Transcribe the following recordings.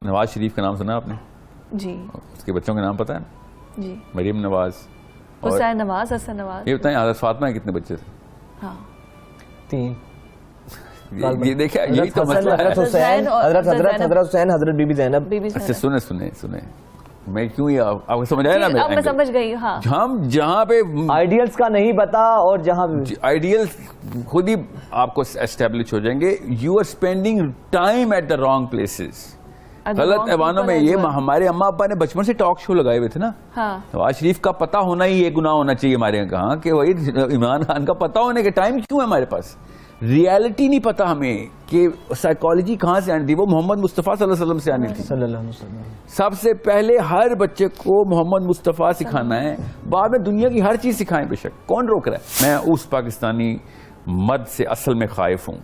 نواز شریف کا نام سنا آپ نے؟ جی. اس کے بچوں کے نام پتہ ہے؟ جی. مریم نواز, حسین نواز, حسن نواز. یہ بتائیں حضرت فاطمہ کے کتنے بچے تھے؟ ہاں 3. یہ دیکھیں یہی تو مسئلہ ہے. حضرت حسین, حضرت بی بی زینب. اچھا سنیں میں کیوں یہ آپ کو سمجھ آیا نا؟ میں سمجھ گئی. ہاں ہم جہاں پہ آئیڈیلز کا نہیں پتا اور جہاں آئیڈیلز خود ہی آپ کو اسٹیبلش ہو جائیں گے. You are spending time at the wrong places, غلط ایوانوں میں. یہ ہمارے اماں ابا نے بچپن سے ٹاک شو لگائے ہوئے تھے نا. نواز شریف کا پتہ ہونا ہی یہ گناہ ہونا چاہیے ہمارے یہاں کہ وہی عمران خان کا پتہ ہونے کے ٹائم کیوں ہے ہمارے پاس. ریالٹی نہیں پتا ہمیں کہ سائیکالوجی کہاں سے آنی تھی. وہ محمد مصطفیٰ صلی اللہ علیہ وسلم سے آنی تھی. صلی اللہ علیہ وسلم. سب سے پہلے ہر بچے کو محمد مصطفیٰ سکھانا ہے, بعد میں دنیا کی ہر چیز سکھائیں. بے شک کون روک رہا ہے؟ میں اس پاکستانی مرد سے اصل میں خائف ہوں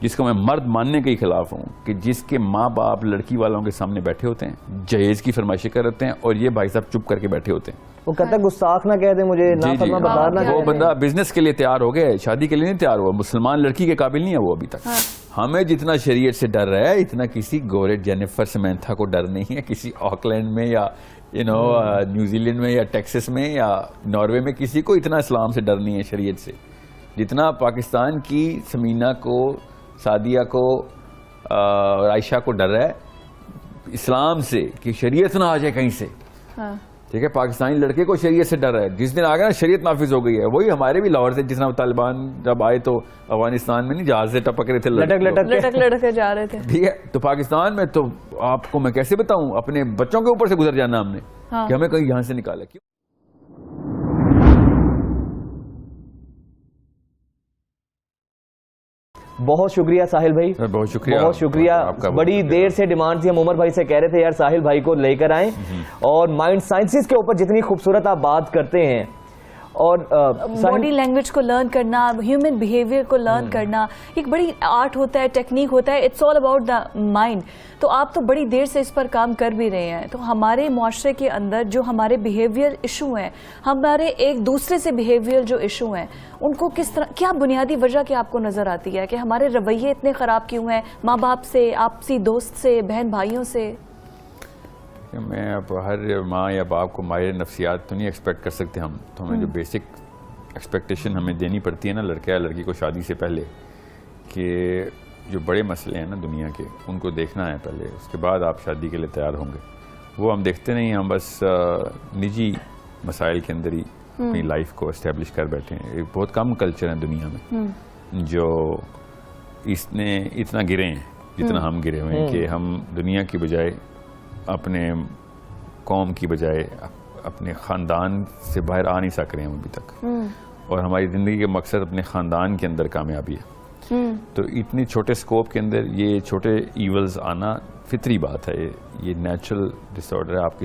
جس کو میں مرد ماننے کے خلاف ہوں, کہ جس کے ماں باپ لڑکی والوں کے سامنے بیٹھے ہوتے ہیں, جہیز کی فرمائشیں کرتے ہیں, اور یہ بھائی صاحب چپ کر کے بیٹھے ہوتے ہیں. وہ کہتا ہے گستاخ نہ کہہ دیں مجھے, نافرمان بتا نہ. وہ بندہ بزنس کے لیے تیار ہو گیا ہے, شادی کے لیے نہیں تیار ہوا. مسلمان لڑکی کے قابل نہیں ہے وہ ابھی تک. ہمیں جتنا شریعت سے ڈر رہا ہے اتنا کسی گورے جینیفر سمینتھا کو ڈر نہیں ہے, کسی آکلینڈ میں یا نیوزی لینڈ میں یا ٹیکسس میں یا ناروے میں کسی کو اتنا اسلام سے ڈر نہیں ہے, شریعت سے, جتنا پاکستان کی سمینہ کو, سعدیہ کو اور عائشہ کو ڈر ہے اسلام سے کہ شریعت نہ آ جائے کہیں سے. ٹھیک ہے, پاکستانی لڑکے کو شریعت سے ڈر ہے. جس دن آگے نا شریعت نافذ ہو گئی ہے, وہی ہمارے بھی لاہور سے جس طرح طالبان جب آئے تو افغانستان میں نہیں جہاز سے ٹپک رہے تھے, لٹک کے جا رہے تھے. ٹھیک ہے, تو پاکستان میں تو آپ کو میں کیسے بتاؤں, اپنے بچوں کے اوپر سے گزر جانا ہم نے کہ ہمیں کہیں یہاں سے نکالا. کیوں؟ بہت شکریہ ساحل بھائی, بہت شکریہ, بہت شکریہ. بڑی دیر سے ڈیمانڈ تھی, ہم عمر بھائی سے کہہ رہے تھے یار ساحل بھائی کو لے کر آئیں, اور مائنڈ سائنسز کے اوپر جتنی خوبصورت آپ بات کرتے ہیں, اور باڈی لینگویج کو لرن کرنا, ہیومن بیہیویئر کو لرن کرنا ایک بڑی آرٹ ہوتا ہے, ٹیکنیک ہوتا ہے. It's all about the mind. تو آپ تو بڑی دیر سے اس پر کام کر بھی رہے ہیں. تو ہمارے معاشرے کے اندر جو ہمارے بیہیویئر ایشو ہیں, ہمارے ایک دوسرے سے بیہیویئر جو ایشو ہیں, ان کو کس طرح, کیا بنیادی وجہ کیا آپ کو نظر آتی ہے کہ ہمارے رویے اتنے خراب کیوں ہیں, ماں باپ سے, آپسی دوست سے, بہن بھائیوں سے؟ میں اب ہر ماں یا باپ کو ماہر نفسیات تو نہیں ایکسپیکٹ کر سکتے ہم, تو ہمیں جو بیسک ایکسپیکٹیشن ہمیں دینی پڑتی ہے نا لڑکا یا لڑکی کو شادی سے پہلے, کہ جو بڑے مسئلے ہیں نا دنیا کے ان کو دیکھنا ہے پہلے, اس کے بعد آپ شادی کے لیے تیار ہوں گے. وہ ہم دیکھتے نہیں, ہم بس نجی مسائل کے اندر ہی اپنی لائف کو اسٹیبلش کر بیٹھے ہیں. ایک بہت کم کلچر ہے دنیا میں جو اتنا گرے ہیں جتنا ہم گرے ہوئے ہیں, کہ ہم دنیا کی بجائے, اپنے قوم کی بجائے, اپنے خاندان سے باہر آ نہیں سک رہے ہیں ابھی تک, اور ہماری زندگی کا مقصد اپنے خاندان کے اندر کامیابی ہے. تو اتنی چھوٹے سکوپ کے اندر یہ چھوٹے ایولز آنا فطری بات ہے, یہ نیچرل ڈس آرڈر ہے. آپ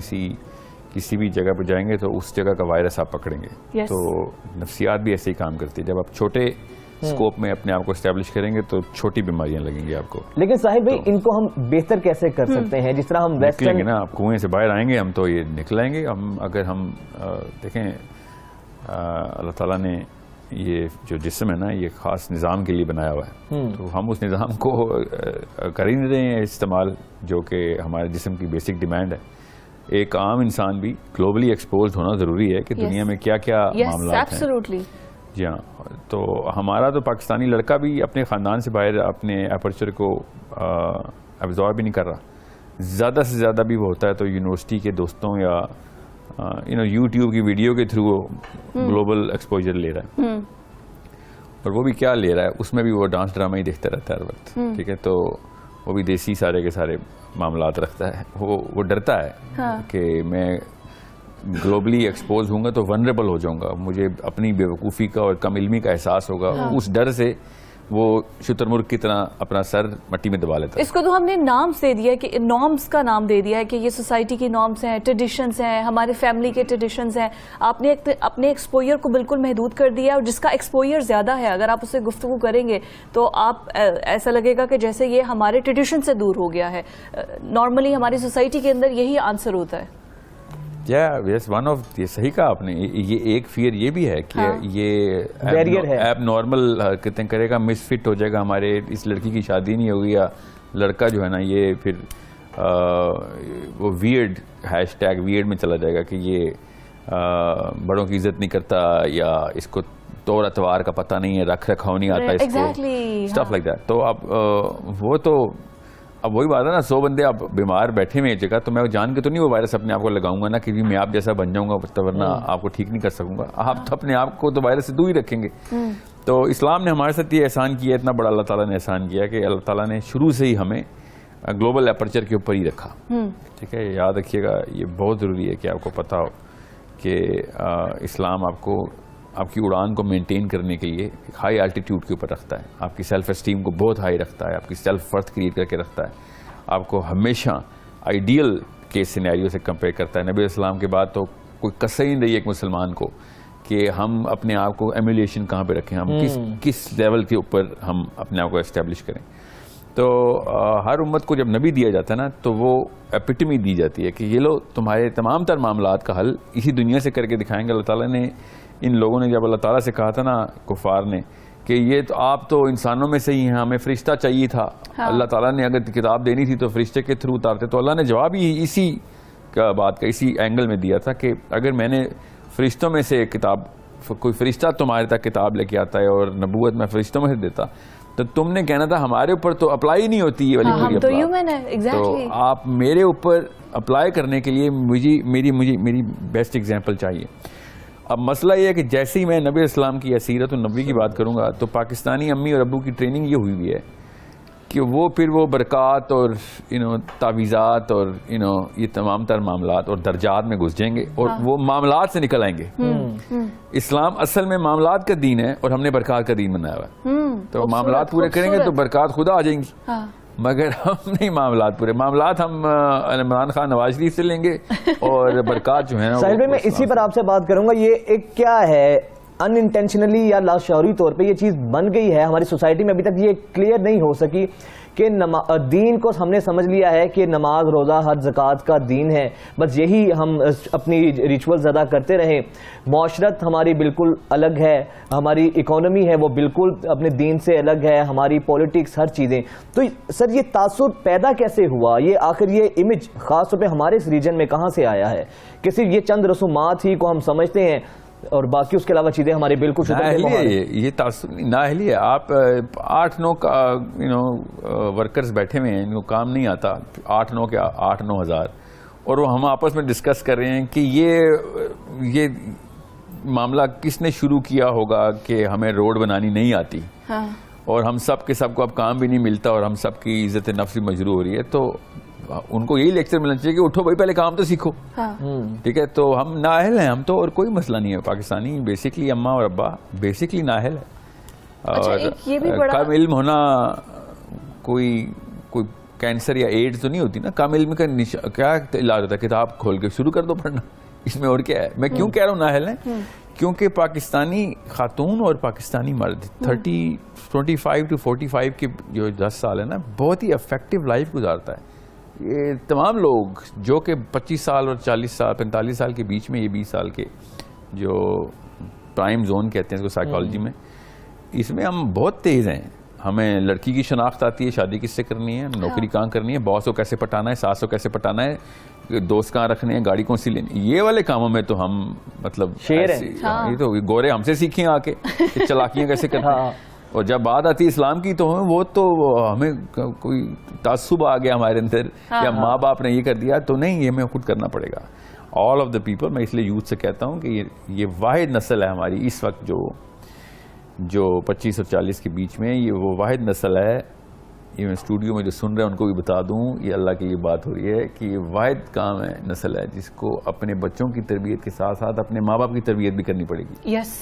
کسی بھی جگہ پہ جائیں گے تو اس جگہ کا وائرس آپ پکڑیں گے. تو نفسیات بھی ایسے ہی کام کرتی ہے, جب آپ چھوٹے اسکوپ میں اپنے آپ کو اسٹیبلش کریں گے تو چھوٹی بیماریاں لگیں گی آپ کو. لیکن صاحب بھائی ان کو ہم بہتر کیسے کر سکتے ہیں؟ جس طرح ہم نکلیں گے نا, آپ کنویں سے باہر آئیں گے ہم تو یہ نکلائیں گے. اگر ہم دیکھیں اللہ تعالیٰ نے یہ جو جسم ہے نا یہ خاص نظام کے لیے بنایا ہوا ہے, تو ہم اس نظام کو کر ہی نہیں رہے ہیں استعمال, جو کہ ہمارے جسم کی بیسک ڈیمانڈ ہے. ایک عام انسان بھی گلوبلی ایکسپوزڈ ہونا ضروری ہے کہ دنیا میں کیا کیا معاملات ہیں. جی ہاں, تو ہمارا تو پاکستانی لڑکا بھی اپنے خاندان سے باہر اپنے اپرچر کو ابزارب بھی نہیں کر رہا. زیادہ سے زیادہ بھی وہ ہوتا ہے تو یونیورسٹی کے دوستوں یا یوٹیوب کی ویڈیو کے تھرو گلوبل ایکسپوجر لے رہا ہے. اور وہ بھی کیا لے رہا ہے, اس میں بھی وہ ڈانس ڈرامہ ہی دیکھتا رہتا ہے ہر وقت. ٹھیک ہے, تو وہ بھی دیسی سارے کے سارے معاملات رکھتا ہے. وہ ڈرتا ہے کہ میں گلوبلی ایکسپوز ہوں گا تو ونریبل ہو جاؤں گا, مجھے اپنی بیوقوفی کا اور کم علمی کا احساس ہوگا. اس ڈر سے وہ شتر مرغ کی طرح اپنا سر مٹی میں دبا لیتا ہے. اس کو تو ہم نے نام دے دیا کہ نارمز کا نام دے دیا ہے کہ یہ سوسائٹی کی نارمز ہیں, ٹریڈیشنز ہیں, ہمارے فیملی کے ٹریڈیشنز ہیں. آپ نے اپنے ایکسپوئر کو بالکل محدود کر دیا, اور جس کا ایکسپوئر زیادہ ہے اگر آپ اسے گفتگو کریں گے تو آپ ایسا لگے گا کہ جیسے یہ ہمارے ٹریڈیشن سے دور ہو گیا ہے. نارملی ہماری سوسائٹی کے اندر یہی آنسر ہوتا ہے. یہ صحیح کہا آپ نے. یہ ایک فیئر یہ بھی ہے کہ یہ بیریئر ہے, ایب نارمل حرکتیں کرے گا, مس فٹ ہو جائے گا, ہمارے اس لڑکی کی شادی نہیں ہوگی, یا لڑکا جو ہے نا یہ پھر وہ ویئرڈ ہیش ٹیگ ویئرڈ میں چلا جائے گا کہ یہ بڑوں کی عزت نہیں کرتا, یا اس کو طور اتوار کا پتہ نہیں ہے, رکھ رکھاؤ نہیں آتا اس کو, اسٹف لائک دیٹ. تو اب وہ تو اب وہی بات ہے نا, 100 بندے آپ بیمار بیٹھے ہوئے ایک جگہ, تو میں جان کے تو نہیں وہ وائرس اپنے آپ کو لگاؤں گا نا کہ میں آپ جیسا بن جاؤں گا ورنہ آپ کو ٹھیک نہیں کر سکوں گا. آپ تو اپنے آپ کو تو وائرس سے دور ہی رکھیں گے. تو اسلام نے ہمارے ساتھ یہ احسان کیا, اتنا بڑا اللہ تعالیٰ نے احسان کیا کہ اللہ تعالیٰ نے شروع سے ہی ہمیں گلوبل اپرچر کے اوپر ہی رکھا. ٹھیک ہے, یاد رکھیے گا, یہ بہت ضروری ہے کہ آپ کو پتہ ہو کہ اسلام آپ کو آپ کی اڑان کو مینٹین کرنے کے لیے ایک ہائی الٹیٹیوڈ کے اوپر رکھتا ہے, آپ کی سیلف اسٹیم کو بہت ہائی رکھتا ہے, آپ کی سیلف ورتھ کریٹ کر کے رکھتا ہے, آپ کو ہمیشہ آئیڈیل کے سینیریو سے کمپیئر کرتا ہے. نبی اسلام کے بعد تو کوئی کسر ہی نہیں رہی ایک مسلمان کو کہ ہم اپنے آپ کو ایمولیشن کہاں پہ رکھیں, ہم کس لیول کے اوپر ہم اپنے آپ کو اسٹیبلش کریں. تو ہر امت کو جب نبی دیا جاتا ہے نا تو وہ ایپیٹمی دی جاتی ہے کہ یہ لو تمہارے تمام تر معاملات کا حل اسی دنیا سے کر کے دکھائیں گے. اللہ تعالیٰ نے ان لوگوں نے جب اللہ تعالیٰ سے کہا تھا نا کفار نے کہ یہ تو آپ تو انسانوں میں سے ہی ہیں, ہمیں فرشتہ چاہیے تھا, اللہ تعالیٰ نے اگر کتاب دینی تھی تو فرشتے کے تھرو اتارتے. تو اللہ نے جواب ہی اسی کا بات کا اسی اینگل میں دیا تھا کہ اگر میں نے فرشتوں میں سے کتاب, کوئی فرشتہ تمہارے تک کتاب لے کے آتا ہے اور نبوت میں فرشتوں میں سے دیتا, تو تم نے کہنا تھا ہمارے اوپر تو اپلائی نہیں ہوتی یہ والی پوری. تو آپ میرے اوپر اپلائی کرنے کے لیے میری بیسٹ ایگزامپل چاہیے. اب مسئلہ یہ ہے کہ جیسے ہی میں نبی اسلام کی سیرت النبی کی بات کروں گا تو پاکستانی امی اور ابو کی ٹریننگ یہ ہوئی ہے کہ وہ پھر وہ برکات اور تعویذات اور یہ تمام تر معاملات اور درجات میں گھس جائیں گے اور وہ معاملات سے نکل آئیں گے. اسلام اصل میں معاملات کا دین ہے اور ہم نے برکات کا دین بنایا ہوا ہے. تو معاملات پورے کریں گے تو برکات خدا آ جائیں گی, مگر ہم نہیں معاملات پورے. معاملات ہم عمران خان نواز شریف سے لیں گے اور برکات جو ہے نا. ساحل بھائی میں اسی پر آپ سے بات کروں گا, یہ ایک کیا ہے ان انٹینشنلی یا لاشعوری طور پہ یہ چیز بن گئی ہے ہماری سوسائٹی میں, ابھی تک یہ کلیئر نہیں ہو سکی کہ دین کو ہم نے سمجھ لیا ہے کہ نماز روزہ حج زکوٰۃ کا دین ہے, بس یہی ہم اپنی ریچولز ادا کرتے رہیں. معاشرت ہماری بالکل الگ ہے, ہماری اکانومی ہے وہ بالکل اپنے دین سے الگ ہے, ہماری پولیٹکس ہر چیزیں. تو سر یہ تاثر پیدا کیسے ہوا, یہ آخر یہ امیج خاص طور پہ ہمارے اس ریجن میں کہاں سے آیا ہے کہ صرف یہ چند رسومات ہی کو ہم سمجھتے ہیں اور باقی اس کے علاوہ چیزیں ہماری بالکل یہ نااہلی ہے. آپ 8-9 ورکرز بیٹھے ہوئے ہیں, ان کو کام نہیں آتا, 8-9 ہزار, اور وہ ہم آپس میں ڈسکس کر رہے ہیں کہ یہ معاملہ کس نے شروع کیا ہوگا کہ ہمیں روڈ بنانی نہیں آتی اور ہم سب کے سب کو اب کام بھی نہیں ملتا اور ہم سب کی عزت نفس بھی مجروح ہو رہی ہے. تو ان کو یہی لیکچر ملنا چاہیے کہ اٹھو بھائی پہلے کام تو سیکھو. ٹھیک ہے, تو ہم نااہل ہیں ہم تو, اور کوئی مسئلہ نہیں ہے. پاکستانی بیسکلی اماں اور ابا بیسکلی نااہل ہے, اور کم علم ہونا کوئی کینسر یا ایڈز تو نہیں ہوتی نا. کم علم کا کیا علاج ہوتا ہے, کتاب کھول کے شروع کر دو پڑھنا, اس میں اور کیا ہے. میں کیوں کہہ رہا ہوں نااہل ہیں, کیونکہ پاکستانی خاتون اور پاکستانی مرد 25 to 45 کے جو 10 سال ہے نا, بہت ہی افیکٹو لائف گزارتا ہے. یہ تمام لوگ جو کہ 25 سال اور 40 سال 45 سال کے بیچ میں, یہ 20 سال کے جو پرائم زون کہتے ہیں اس کو سائیکالوجی میں, اس میں ہم بہت تیز ہیں. ہمیں لڑکی کی شناخت آتی ہے, شادی کس سے کرنی ہے, نوکری کہاں کرنی ہے, باس کو کیسے پٹانا ہے, ساس کو کیسے پٹانا ہے, دوست کہاں رکھنے ہیں, گاڑی کون سی لینی. یہ والے کاموں میں تو ہم مطلب شیر ہیں. یہ تو گورے ہم سے سیکھیں آ کے چلاکیاں کیسے کرنا. اور جب بات آتی ہے اسلام کی تو وہ تو ہمیں کوئی تعصب آ گیا ہمارے اندر, یا ماں باپ نے یہ کر دیا تو نہیں, یہ ہمیں خود کرنا پڑے گا. آل آف دا پیپل, میں اس لیے یوتھ سے کہتا ہوں کہ یہ واحد نسل ہے ہماری اس وقت جو 25 اور 40 کے بیچ میں, یہ وہ واحد نسل ہے. یہ میں اسٹوڈیو میں جو سن رہے ہیں ان کو بھی بتا دوں, یہ اللہ کی یہ بات ہو رہی ہے کہ یہ واحد کام ہے, نسل ہے جس کو اپنے بچوں کی تربیت کے ساتھ ساتھ اپنے ماں باپ کی تربیت بھی کرنی پڑے گی. یس,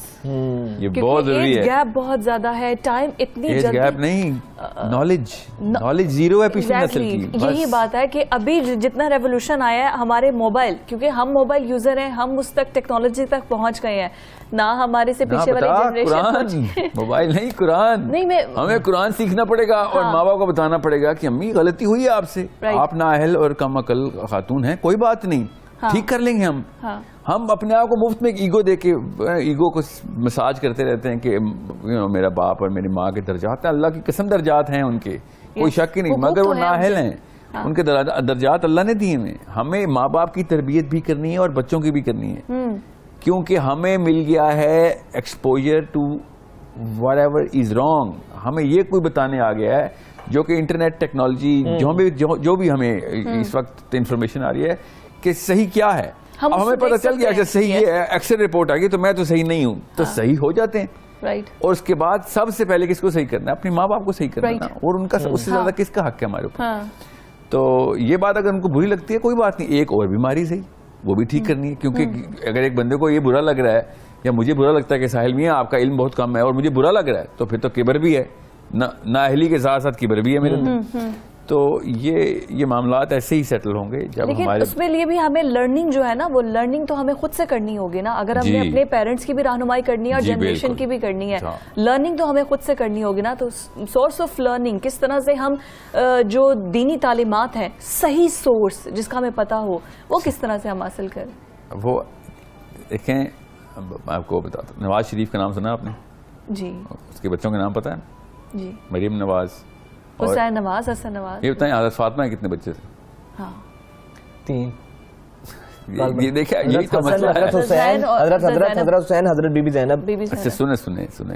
یہ بہت ضروری ہے. ایج گیپ بہت زیادہ ہے, ٹائم اتنی ایج گیپ نہیں, نالج زیرو ہے پچھلی نسل کی. یہی بات ہے کہ ابھی جتنا ریولوشن آیا ہے ہمارے موبائل, کیونکہ ہم موبائل یوزر ہیں, ہم اس تک ٹیکنالوجی تک پہنچ گئے ہیں, نہ ہمارے سے پیچھے والی جنریشن. موبائل نہیں, قرآن. ہمیں قرآن سیکھنا پڑے گا اور ماں باپ کو بتانا پڑے گا کہ امی غلطی ہوئی ہے آپ سے, آپ نااہل اور کم عقل خاتون ہیں, کوئی بات نہیں, ٹھیک کر لیں گے ہم. ہم اپنے آپ کو مفت میں ایگو دے کے ایگو کو مساج کرتے رہتے ہیں کہ میرا باپ اور میری ماں کے درجات ہیں, اللہ کی قسم درجات ہیں ان کے, کوئی شک ہی نہیں, مگر وہ نااہل ہیں. ان کے درجات اللہ نے دیے ہیں. ہمیں ماں باپ کی تربیت بھی کرنی ہے اور بچوں کی بھی کرنی ہے, کیونکہ ہمیں مل گیا ہے exposure to whatever is wrong. ہمیں یہ کوئی بتانے آ گیا ہے جو کہ انٹرنیٹ ٹیکنالوجی جو بھی ہمیں اس وقت انفارمیشن آ رہی ہے کہ صحیح کیا ہے. اب ہمیں پتہ چل گیا کہ صحیح یہ ہے, ایکسل رپورٹ آ گئی تو میں تو صحیح نہیں ہوں, تو صحیح ہو جاتے ہیں. اور اس کے بعد سب سے پہلے کس کو صحیح کرنا ہے؟ اپنی ماں باپ کو صحیح کرنا ہے, اور ان کا اس سے زیادہ کس کا حق ہے ہمارے اوپر. تو یہ بات اگر ان کو بری لگتی ہے کوئی بات نہیں, ایک اور بیماری صحیح وہ بھی ٹھیک کرنی ہے. کیونکہ اگر ایک بندے کو یہ برا لگ رہا ہے یا مجھے برا لگتا ہے کہ ساحل میاں آپ کا علم بہت کم ہے اور مجھے برا لگ رہا ہے, تو پھر تو کبر بھی ہے, نااہلی کے ساتھ ساتھ کبر بھی ہے میرے اندر. تو یہ معاملات ایسے ہی سیٹل ہوں گے جب لیکن ہمارے اس میں لیے بھی ہمیں لرننگ جو ہے نا, وہ لرننگ تو ہمیں خود سے کرنی ہوگی نا. اگر ہم نے اپنے پیرنٹس کی بھی رہنمائی کرنی ہے اور جنریشن کی بھی کرنی ہے, لرننگ تو ہمیں خود سے کرنی ہوگی نا. تو سورس آف لرننگ کس طرح سے ہم جو دینی تعلیمات ہیں, صحیح سورس جس کا ہمیں پتا ہو, وہ کس طرح سے ہم حاصل کریں. وہ دیکھیں, میں آپ کو بتاتا ہوں, نواز شریف کا نام سنا آپ نے؟ جی. اس کے بچوں کے نام پتا ہے؟ جی. مریم نواز, حسین نواز, حسن نواز. یہ بتائیں حضرت فاطمہ کے کتنے بچے تھے؟ ہاں 3. یہ دیکھیں یہی تو مسئلہ ہے. حضرت حسین, حضرت حسین, حضرت بی بی زینب. اچھا سنیں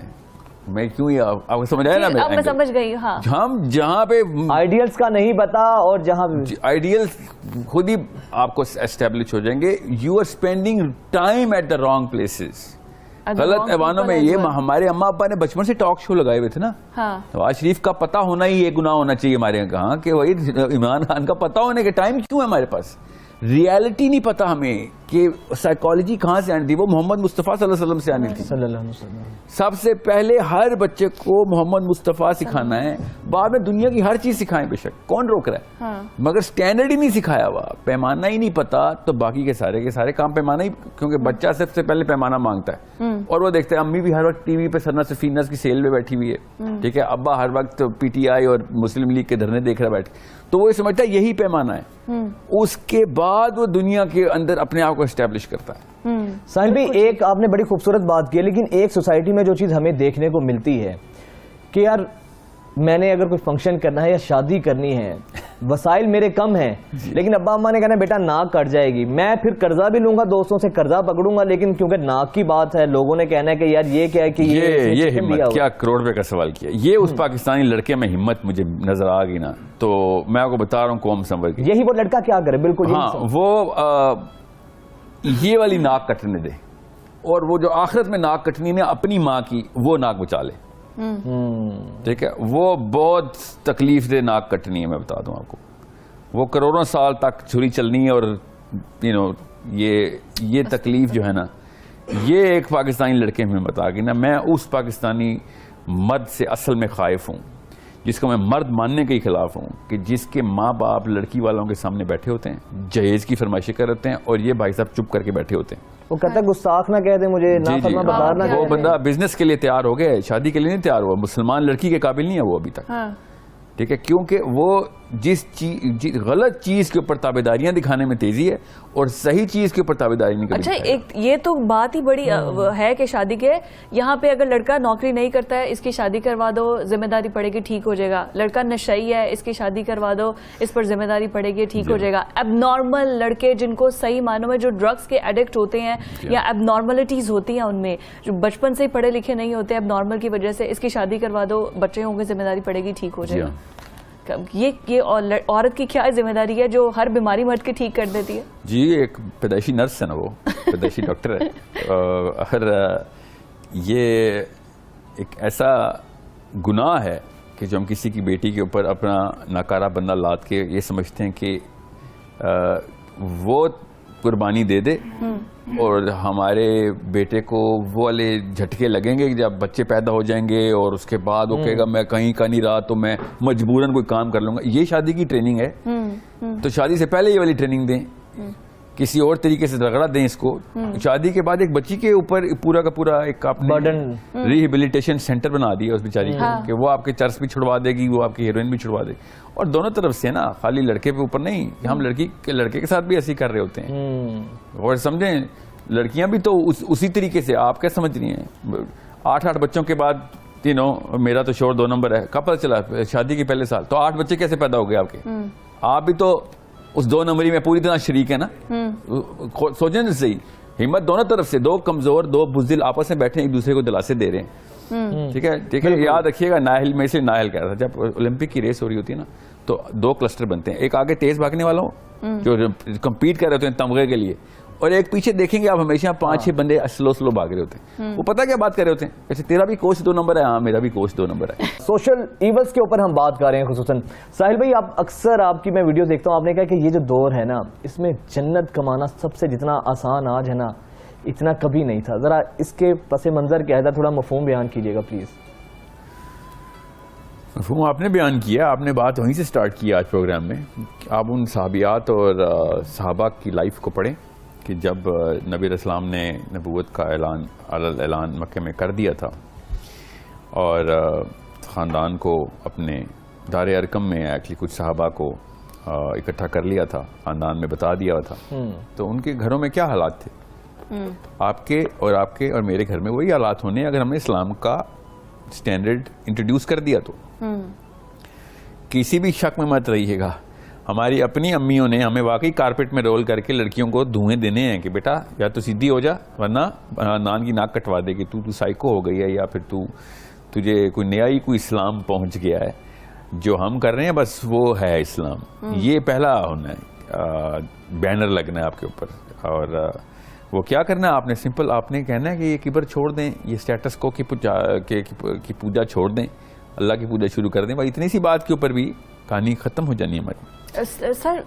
میں کیوں یہ آپ کو سمجھ آیا نا؟ اب میں سمجھ گئی. ہاں, ہم جہاں پہ آئیڈیلز کا نہیں پتا, اور جہاں آئیڈیل خود ہی آپ کو اسٹیبلش ہو جائیں گے. You are spending time at the wrong places, غلط ایوانوں میں. یہ ہمارے اماں ابا نے بچپن سے ٹاک شو لگائے ہوئے تھے نا. نواز شریف کا پتہ ہونا ہی یہ گناہ ہونا چاہیے ہمارے یہاں کہ وہی عمران خان کا پتہ ہونے کے ٹائم کیوں ہے ہمارے پاس؟ ریالٹی نہیں پتا ہمیں کہ سائیکالوجی کہاں سے آنی تھی. وہ محمد مصطفیٰ صلی اللہ علیہ وسلم سے آنی تھی. صلی اللہ علیہ وسلم. سب سے پہلے ہر بچے کو محمد مصطفیٰ سکھانا ہے, بعد میں دنیا کی ہر چیز سکھائیں بے شک, کون روک رہا ہے؟ مگر سٹینڈرڈ ہی نہیں سکھایا ہوا, پیمانہ ہی نہیں پتا, تو باقی کے سارے کام پیمانہ ہی. کیونکہ بچہ سب سے پہلے پیمانہ مانگتا ہے, اور وہ دیکھتے ہیں امی بھی ہر وقت ٹی وی پہ سرنا سفینہ کی سیل میں بیٹھی ہوئی ہے, ٹھیک ہے, ابا ہر وقت پی ٹی آئی اور مسلم لیگ کے دھرنے دیکھ رہا بیٹھ, تو وہ سمجھتا ہے یہی پیمانہ ہے. اس کے بعد وہ دنیا کے اندر اپنے آپ کو اسٹیبلش کرتا ہے. ساحل بھائی, ایک آپ نے بڑی خوبصورت بات کی, لیکن ایک سوسائٹی میں جو چیز ہمیں دیکھنے کو ملتی ہے کہ یار میں نے اگر کوئی فنکشن کرنا ہے یا شادی کرنی ہے, وسائل میرے کم ہیں, لیکن ابا اماں نے کہنا بیٹا ناک کٹ جائے گی, میں پھر قرضہ بھی لوں گا, دوستوں سے قرضہ پکڑوں گا, لیکن کیونکہ ناک کی بات ہے, لوگوں نے کہنا ہے کہ یار یہ کیا ہے کہ یہ ہمت, کیا کروڑ روپے کا سوال کیا. یہ اس پاکستانی لڑکے میں ہمت مجھے نظر آ گئی نا, تو میں آپ کو بتا رہا ہوں قوم سنور کی. یہی وہ لڑکا کیا کرے, بالکل. ہاں, وہ یہ والی ناک کٹنے دے, اور وہ جو آخرت میں ناک کٹنی ہے اپنی ماں کی, وہ ناک بچا لے. ٹھیک ہے, وہ بہت تکلیف دہ ناک کٹنی ہے, میں بتا دوں آپ کو. وہ کروڑوں سال تک چھری چلنی ہے, اور یہ تکلیف جو ہے نا, یہ ایک پاکستانی لڑکے میں بتا گی نا. میں اس پاکستانی مرد سے اصل میں خائف ہوں جس کو میں مرد ماننے کے ہی خلاف ہوں, کہ جس کے ماں باپ لڑکی والوں کے سامنے بیٹھے ہوتے ہیں, جہیز کی فرمائشیں کرتے ہیں, اور یہ بھائی صاحب چپ کر کے بیٹھے ہوتے ہیں. وہ کہتا ہے گستاخ نہ کہہ دے مجھے, نافرمان بازار نہ کہہ دے. وہ بندہ بزنس کے لیے تیار ہو گیا, شادی کے لیے نہیں تیار ہوا. مسلمان لڑکی کے قابل نہیں ہے وہ ابھی تک, ٹھیک ہے, کیونکہ وہ جس غلط چیز کے اوپر تابعداریاں دکھانے میں تیزی ہے, اور صحیح چیز کے اوپر تابعداری نہیں کرتی. اچھا, ایک یہ تو بات ہی بڑی ہے کہ شادی کے یہاں پہ اگر لڑکا نوکری نہیں کرتا ہے, اس کی شادی کروا دو, ذمہ داری پڑے گی, ٹھیک ہو جائے گا. لڑکا نشئی ہے, اس کی شادی کروا دو, اس پر ذمہ داری پڑے گی, ٹھیک ہو جائے گا. اب نارمل لڑکے جن کو صحیح معنوں میں جو ڈرگس کے ایڈکٹ ہوتے ہیں, یا اب نارملٹیز ہوتی ہیں ان میں, جو بچپن سے ہی پڑھے لکھے نہیں ہوتے, اب نارمل کی وجہ سے اس کی شادی کروا دو, بچے ہوں گے, ذمہ داری پڑے گی, ٹھیک ہو جائے گا. یہ عورت کی کیا ذمہ داری ہے جو ہر بیماری مرد کی ٹھیک کر دیتی ہے؟ جی, ایک پیدائشی نرس ہے نا, وہ پیدائشی ڈاکٹر ہے. اور یہ ایک ایسا گناہ ہے کہ جو ہم کسی کی بیٹی کے اوپر اپنا ناکارہ بندہ لاد کے یہ سمجھتے ہیں کہ وہ قربانی دے دے, اور ہمارے بیٹے کو وہ والے جھٹکے لگیں گے جب بچے پیدا ہو جائیں گے, اور اس کے بعد وہ کہے گا میں کہیں کا نہیں رہا تو میں مجبوراً کوئی کام کر لوں گا. یہ شادی کی ٹریننگ ہے, تو شادی سے پہلے یہ والی ٹریننگ دیں, کسی اور طریقے سے رگڑا دیں اس کو. شادی کے بعد ایک بچی کے اوپر پورا کا پورا ایک ریہیبلیٹیشن سینٹر بنا دیا اس بیچاری کو, کہ وہ آپ کے چرس بھی چھڑوا دے گی, وہ آپ کی ہیروئن بھی چھڑوا دے گی. اور دونوں طرف سے نا, خالی لڑکے پہ اوپر نہیں, ہم لڑکے کے ساتھ بھی ایسے کر رہے ہوتے ہیں. اور سمجھیں لڑکیاں بھی تو اسی طریقے سے, آپ کیا سمجھ رہی ہیں, 8 بچوں کے بعد میرا تو شور 2 نمبر ہے, کب پتہ چلا شادی کے پہلے سال, تو 8 بچے کیسے پیدا ہو گئے آپ کے؟ آپ بھی تو اس 2 نمبری میں پوری طرح شریک ہے نا. سوچیں نا صحیح, ہمت دونوں طرف سے, 2 کمزور 2 بزدل آپس میں بیٹھے ایک دوسرے کو دلاسے دے رہے ہیں. ٹھیک ہے, ٹھیک ہے, یاد رکھیے گا. ناہل میں سے ناہل کہہ رہا تھا, جب اولمپک کی ریس ہو رہی ہوتی ہے نا تو 2 کلسٹر بنتے ہیں, ایک آگے تیز بھاگنے والا ہو جو کمپیٹ کر رہے ہوتے ہیں تمغے کے لیے, اور ایک پیچھے دیکھیں گے آپ ہمیشہ 5-6 بندے سلو بھاگ رہے ہوتے ہیں. وہ پتہ کیا بات کر رہے ہوتے ہیں, ایسے تیرا بھی کوچ 2 نمبر ہے, ہاں میرا بھی کوچ 2 نمبر ہے. سوشل ایونٹس کے اوپر ہم بات کر رہے ہیں خصوصاً. ساحل بھائی, آپ اکثر آپ کی میں ویڈیوز دیکھتا ہوں, آپ نے کہا کہ یہ جو دور ہے نا اس میں جنت کمانا سب سے جتنا آسان آج ہے نا اتنا کبھی نہیں تھا. ذرا اس کے پس منظر کیا ہے, تھوڑا مفہوم بیان کیجیے گا پلیز. مفہوم آپ نے بیان کیا, آپ نے بات وہیں سے سٹارٹ کی آج پروگرام میں. آپ ان صحابیات اور صحابہ کی لائف کو پڑھیں کہ جب نبی علیہ السلام نے نبوت کا اعلان مکہ میں کر دیا تھا اور خاندان کو اپنے دار ارقم میں ایکچولی کچھ صحابہ کو اکٹھا کر لیا تھا, خاندان میں بتا دیا تھا, تو ان کے گھروں میں کیا حالات تھے. آپ کے اور میرے گھر میں وہی حالات ہونے اگر ہم نے اسلام کا سٹینڈرڈ انٹروڈیوس کر دیا تو. کسی بھی شک میں مت رہیے گا, ہماری اپنی امیوں نے ہمیں واقعی کارپیٹ میں رول کر کے لڑکیوں کو دھوئیں دینے ہیں کہ بیٹا یا تو سیدھی ہو جا ورنہ نان کی ناک کٹوا دے گی, تو سائیکو ہو گئی ہے یا پھر تجھے کوئی نیا ہی کوئی اسلام پہنچ گیا ہے. جو ہم کر رہے ہیں بس وہ ہے اسلام. یہ پہلا ہونا ہے, بینر لگنا ہے آپ کے اوپر. اور وہ کیا کرنا ہے آپ نے, سمپل آپ نے کہنا ہے کہ یہ کبر چھوڑ دیں, یہ سٹیٹس کو کی پوجا چھوڑ دیں, اللہ کی پوجا شروع کر دیں. بھائی اتنی سی بات کے اوپر بھی کہانی ختم ہو جانی ہے ہماری. سر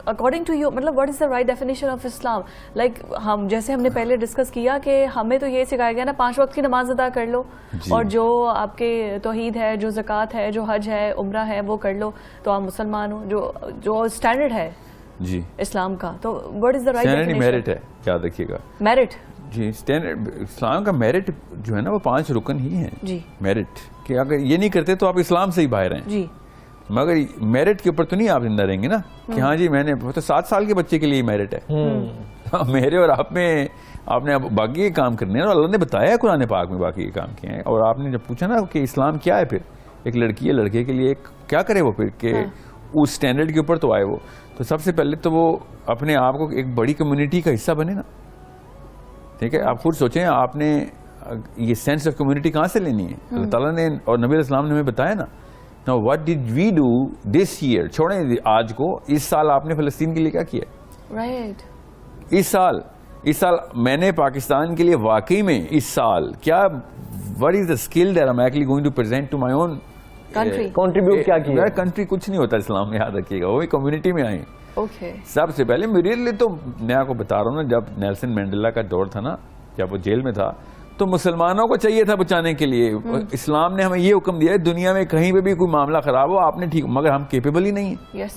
اکارڈنگ ٹو یو مطلب what is the right definition of Islam? Like ہم جیسے ہم نے پہلے ڈسکس کیا کہ ہمیں تو یہ سکھایا گیا نا 5 وقت کی نماز ادا کر لو, اور جو آپ کے توحید ہے, جو زکوٰۃ ہے, جو حج ہے, عمرہ ہے, وہ کر لو تو آپ مسلمان ہو, جو اسٹینڈرڈ ہے جی اسلام کا. تو what is the right definition? Merit ہے, یاد رکھیے گا, میرٹ جی. اسلام کا میرٹ جو ہے نا وہ 5 رکن ہی ہیں جی. میرٹ کہ اگر یہ نہیں کرتے تو آپ اسلام سے ہی باہر ہیں جی, مگر میرٹ کے اوپر تو نہیں آپ زندہ رہیں گے نا کہ ہاں جی میں نے تو 7 سال کے بچے کے لیے میرٹ ہے. میرے اور آپ میں آپ نے باقی کے کام کرنے ہیں, اور اللہ نے بتایا ہے قرآن پاک میں باقی کے کام کیے ہیں. اور آپ نے جب پوچھا نا کہ اسلام کیا ہے, پھر ایک لڑکی ہے لڑکے کے لیے کیا کرے وہ, پھر کہ اس سٹینڈرڈ کے اوپر تو آئے وہ. تو سب سے پہلے تو وہ اپنے آپ کو ایک بڑی کمیونٹی کا حصہ بنے نا. ٹھیک ہے, آپ خود سوچیں آپ نے یہ سینس آف کمیونٹی کہاں سے لینی ہے. اللہ تعالیٰ نے اور نبی علیہ السلام نے ہمیں بتایا نا. Now what did we do this year? چھوڑیں آج کو, اس سال آپ نے فلسطین کے لیے کیا کیا؟ Right. اس سال میں نے پاکستان کے لیے واقعی میں اس سال کیا, what is the skill that I'm actually going to present to my own country? Contribute کیا کیا؟ کنٹری کچھ نہیں ہوتا اسلام میں, یاد رکھیے گا, وہ کمیونٹی میں آئیں. Okay. سب سے پہلے میرے لیے تو میں آپ کو بتا رہا ہوں نا, جب نیلسن مینڈیلا کا دور تھا نا, جب وہ جیل میں تھا, تو مسلمانوں کو چاہیے تھا بچانے کے لیے. اسلام نے ہمیں یہ حکم دیا ہے دنیا میں کہیں پہ بھی کوئی معاملہ خراب ہو آپ نے ٹھیک, مگر ہم کیپیبل ہی نہیں ہیں. Yes.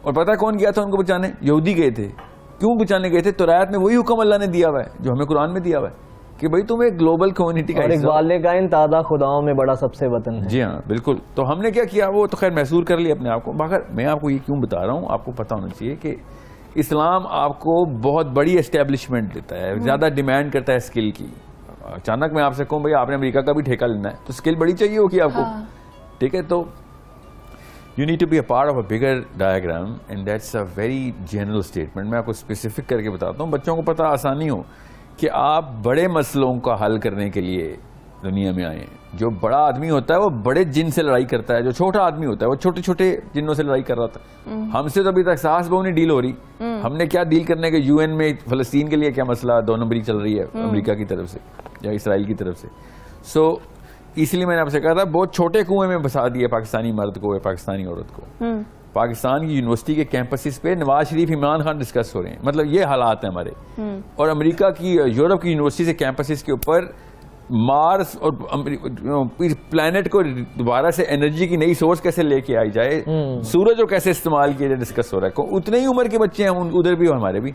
اور پتہ کون گیا تھا ان کو بچانے؟ یہودی گئے تھے. کیوں بچانے گئے تھے؟ تو رایت میں وہی حکم اللہ نے دیا ہوا ہے جو ہمیں قرآن میں دیا ہوا ہے کہ بھائی تم ایک گلوبل کمیونٹی کا حصہ. والدین تازہ خداؤں میں بڑا سب سے وطن ہے. جی ہاں بالکل. تو ہم نے کیا کیا, وہ تو خیر محسور کر لیا اپنے آپ کو. مگر میں آپ کو یہ کیوں بتا رہا ہوں, آپ کو پتا ہونا چاہیے کہ اسلام آپ کو بہت بڑی اسٹیبلشمنٹ دیتا ہے, زیادہ ڈیمانڈ کرتا ہے اسکل کی. اچانک میں آپ سے کہوں بھائی آپ نے امریکہ کا بھی ٹھیکہ لینا ہے تو اسکل بڑی چاہیے ہوگی آپ کو. ٹھیک ہے, تو you need to be a part of a bigger diagram and that's a very general statement. میں آپ کو اسپیسیفک کر کے بتاتا ہوں, بچوں کو پتہ آسانی ہو کہ آپ بڑے مسئلوں کا حل کرنے کے لیے دنیا میں آئے ہیں. جو بڑا آدمی ہوتا ہے وہ بڑے جن سے لڑائی کرتا ہے, جو چھوٹا آدمی ہوتا ہے وہ چھوٹے چھوٹے جنوں سے لڑائی کر رہا تھا. ہم سے تو ابھی تک ساس بہو نہیں ڈیل ہو رہی. ہم نے کیا ڈیل کرنے کے, یو این میں فلسطین کے لیے کیا مسئلہ 2 نمبری چل رہی ہے امریکہ کی طرف سے یا اسرائیل کی طرف سے. سو اس لیے میں نے آپ سے کہا تھا بہت چھوٹے کنویں میں بسا دیا پاکستانی مرد کو یا پاکستانی عورت کو. پاکستان کی یونیورسٹی کے کیمپسز پہ نواز شریف عمران خان ڈسکس ہو رہے ہیں, مطلب یہ حالات ہیں ہمارے. اور امریکہ کی یورپ کی یونیورسٹی سے کیمپسز کے اوپر مارس اور پلانٹ کو دوبارہ سے انرجی کی نئی سورس کیسے لے کے آئی جائے, سورج کو کیسے استعمال کیا جائے, ڈسکس ہو رہا ہے. اتنے ہی عمر کے بچے ہیں ادھر بھی اور ہمارے بھی.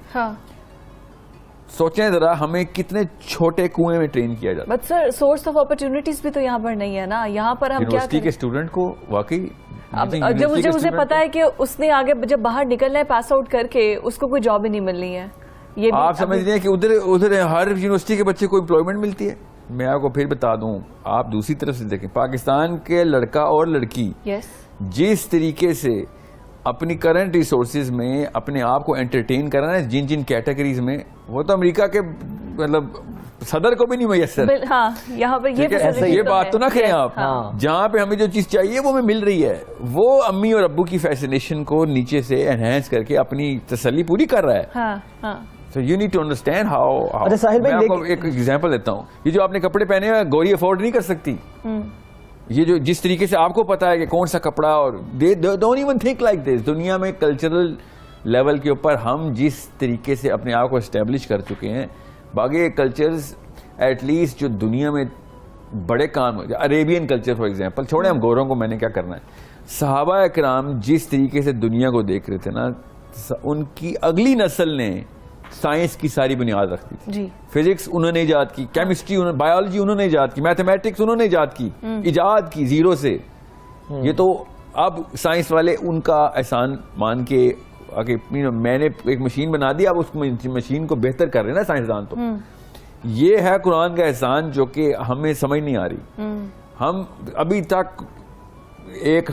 سوچیں ذرا ہمیں کتنے چھوٹے کنویں میں ٹرین کیا جاتا ہے. But sir source of opportunities بھی تو یہاں پر نہیں ہے نا. یہاں پر ہم کیا یونیورسٹی کے اسٹوڈنٹ کو واقعی جب مجھے پتا ہے کہ اس نے آگے جب باہر نکلنا ہے پاس آؤٹ کر کے, اس کو کوئی جاب ہی نہیں ملنی ہے. یہ آپ سمجھ رہے ہیں کہ ادھر ہر یونیورسٹی کے بچے کو امپلائمنٹ ملتی ہے. میں آپ کو پھر بتا دوں, آپ دوسری طرف سے دیکھیں, پاکستان کے لڑکا اور لڑکی جس طریقے سے اپنی کرنٹ ریسورسز میں اپنے آپ کو انٹرٹین کرنا ہے جن جن کیٹیگریز میں, وہ تو امریکہ کے مطلب صدر کو بھی نہیں میسر. ہاں یہاں پہ یہ بات تو نہ کریں آپ, جہاں پہ ہمیں جو چیز چاہیے وہ ہمیں مل رہی ہے, وہ امی اور ابو کی فیسنیشن کو نیچے سے انہینس کر کے اپنی تسلی پوری کر رہا ہے. So you need to understand how. میں آپ کو ایک ایگزامپل دیتا ہوں, یہ جو آپ نے کپڑے پہنے ہیں گوری افورڈ نہیں کر سکتی. یہ جو جس طریقے سے آپ کو پتا ہے کہ کون سا کپڑا, اور don't even think like this. دنیا میں کلچرل لیول کے اوپر ہم جس طریقے سے اپنے آپ کو اسٹیبلش کر چکے ہیں, باقی کلچرز ایٹ لیسٹ جو دنیا میں بڑے کام, عربین کلچر فار ایگزامپل, چھوڑیں ہم گوروں کو, میں نے کیا کرنا ہے. صحابہ اکرام جس طریقے سے دنیا کو دیکھ رہے تھے نا, ان کی اگلی نسل نے سائنس کی ساری بنیاد رکھ دی تھی. فزکس انہوں نے ایجاد کی, کیمسٹری بایولوجی انہوں نے ایجاد کی, میتھمیٹکس انہوں نے ایجاد کی زیرو سے. یہ تو اب سائنس والے ان کا احسان مان کے میں نے ایک مشین بنا دی, اب اس مشین کو بہتر کر رہے ہیں نا سائنسدان. تو یہ ہے قرآن کا احسان جو کہ ہمیں سمجھ نہیں آ رہی. ہم ابھی تک ایک